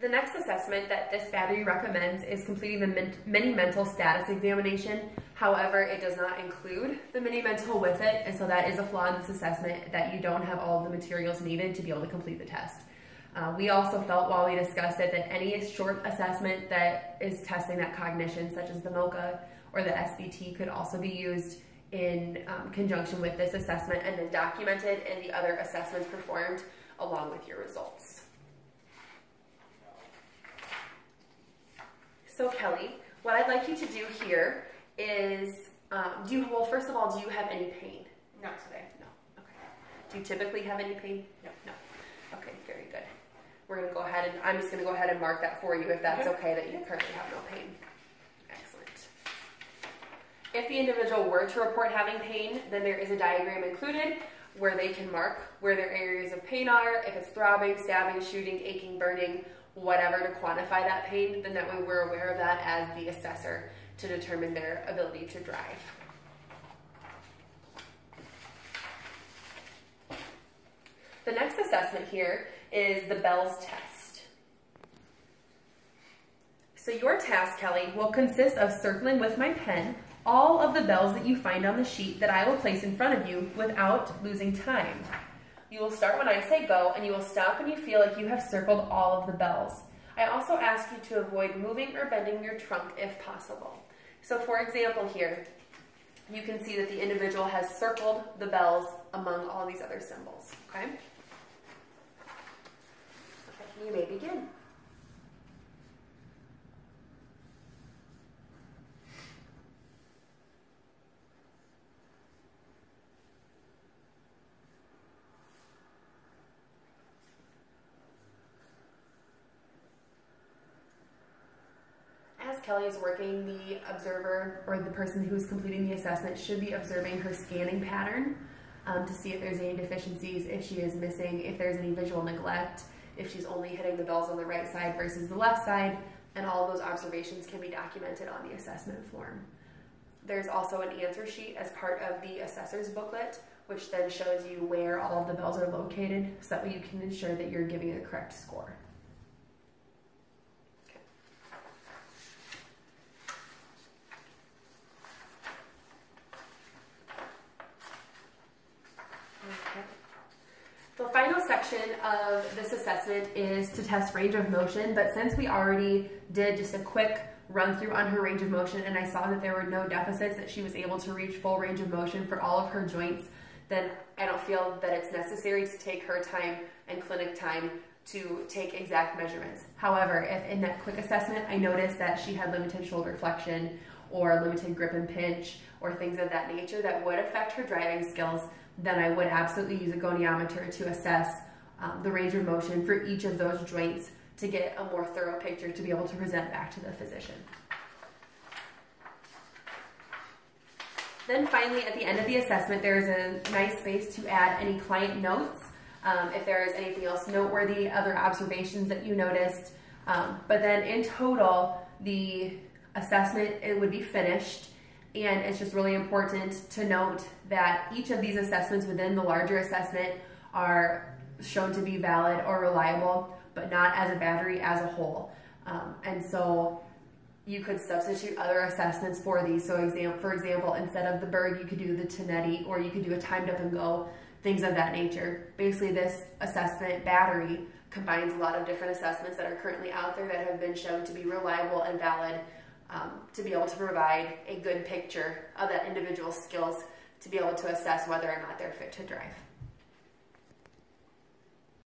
The next assessment that this battery recommends is completing the mini mental status examination. However, it does not include the mini mental with it, and so that is a flaw in this assessment, that you don't have all of the materials needed to be able to complete the test. We also felt while we discussed it that any short assessment that is testing that cognition, such as the MOCA or the SBT, could also be used in conjunction with this assessment and then documented in the other assessments performed along with your results. So Kelly, what I'd like you to do here is, well, first of all, do you have any pain? Not today. No. Okay. Do you typically have any pain? No. No. Okay, very good. We're going to go ahead and, I'm just going to go ahead and mark that for you if that's okay, that you currently have no pain. Excellent. If the individual were to report having pain, then there is a diagram included where they can mark where their areas of pain are, if it's throbbing, stabbing, shooting, aching, burning, whatever, to quantify that pain, then that way we're aware of that as the assessor to determine their ability to drive. The next assessment here is the BELLS test. So your task, Kelly, will consist of circling with my pen all of the bells that you find on the sheet that I will place in front of you without losing time. You will start when I say go, and you will stop when you feel like you have circled all of the bells. I also ask you to avoid moving or bending your trunk if possible. So for example here, you can see that the individual has circled the bells among all these other symbols, okay? Okay, you may begin. As Kelly is working, the observer or the person who is completing the assessment should be observing her scanning pattern to see if there's any deficiencies, if she is missing, if there's any visual neglect, if she's only hitting the bells on the right side versus the left side, and all of those observations can be documented on the assessment form. There's also an answer sheet as part of the assessor's booklet, which then shows you where all of the bells are located, so that way you can ensure that you're giving a correct score. The final section of this assessment is to test range of motion, but since we already did just a quick run through on her range of motion and I saw that there were no deficits, that she was able to reach full range of motion for all of her joints, then I don't feel that it's necessary to take her time and clinic time to take exact measurements. However, if in that quick assessment I noticed that she had limited shoulder flexion or limited grip and pinch or things of that nature that would affect her driving skills, then I would absolutely use a goniometer to assess the range of motion for each of those joints to get a more thorough picture to be able to present back to the physician. Then finally, at the end of the assessment, there is a nice space to add any client notes, if there is anything else noteworthy, other observations that you noticed. But then in total, the assessment, it would be finished. And it's just really important to note that each of these assessments within the larger assessment are shown to be valid or reliable, but not as a battery as a whole. And so you could substitute other assessments for these. So for example, instead of the Berg, you could do the Tonetti, or you could do a timed up and go, things of that nature. Basically, this assessment battery combines a lot of different assessments that are currently out there that have been shown to be reliable and valid, to be able to provide a good picture of that individual's skills to be able to assess whether or not they're fit to drive.